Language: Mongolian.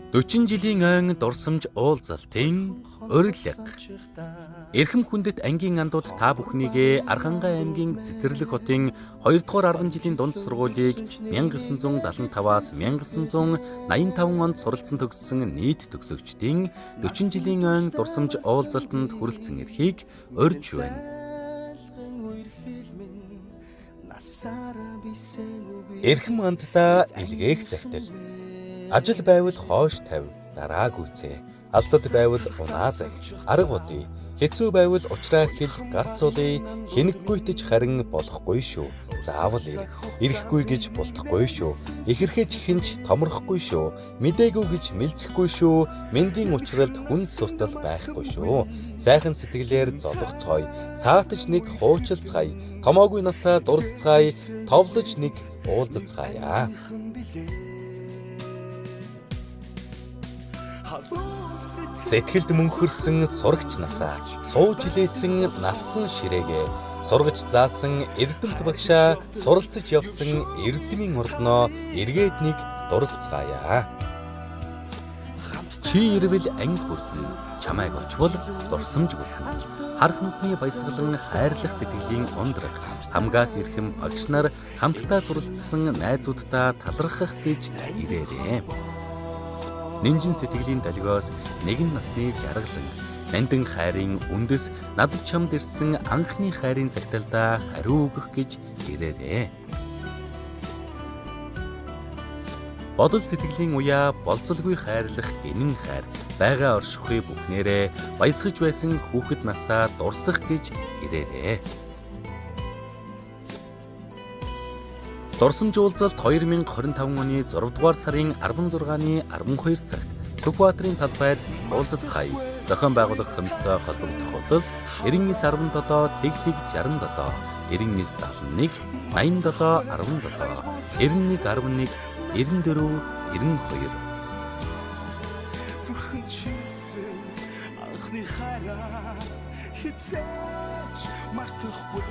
40 жилийн ойн дурсамж уулзалтын урилга. Эрхэм хүндэт ангийн андууд та бүхнийгээ Архангай аймгийн Цэцэрлэг хотын 2 дугаар арван жилийн дунд сургуулийг 1975-аас 1985 онд суралцсан төгссөн нийт төгсөгчдийн 40 жилийн ойн дурсамж уулзалтанд хүрэлцэн ирэхийг урьж байна. Эрхэм анддаа илгээх захидал. Ажил байвал хоош тавь, дараа гүйцээ. Алсад байвал унаа зах, арга бодъё. Хэцүү байвал учраа хэл гарцуулъя. Хэнэггүйтэж харин болохгүй шүү. Заавал ирэхгүй гэж болтохгүй шүү. Ихэрхэж хинч томрохгүй шүү. Мэдээгүй гэж мэлцэхгүй шүү. Мэндийн учралд хүнд суртал байхгүй шүү. Сайхан сэтгэлээр золгоцгоё. Саатаж нэг хуучилцгаая. Томоогүй насаа дурсцгаая. Товлож нэг уулзцгаая. Сэтгэлд мөнхөрсөн сурагч насаа сууж хилээсэн налсан ширээгээ сургаж заасан эрдэмт багшаа суралцж явсан эрдмийн урдноо эргээд нэг дурсцгаая. Чи ирвэл анги бүрсэн чамайг очвол дурсамж бүрхэн. Харах нүдний баясгалан хайрлах сэтгэлийн ундраг хамгаас ирхэм багш нар хамтдаа суралцсан найзуудтай талархах гэж ирээрээ. Нинжин сэтгэлийн долгиос нэгэн насны жаргалан нандин хайрын үндэс надад чамд ирсэн анхны хайрын цагталдаа хариу өгөх гэж ирээрээ. Бодол сэтгэлийн уяа болцолгүй хайрлах гинэн хайр байгаа оршихуй бүхнээрээ баясгаж байсан хүүхэд насаа дурсах гэж ирээрээ. Дурсамж уулзалт 2025 оны 6 дугаар сарын 16-ны 12 цагт Сүхбаатарын талбайд уулзцгаая. Зохион байгуулах комисстой холбогдох утас 9917 тэгтэг 67 9971 8717 9111 94 92. Зүрхэнд шилсэн анхны хараа хизээч мартахгүй.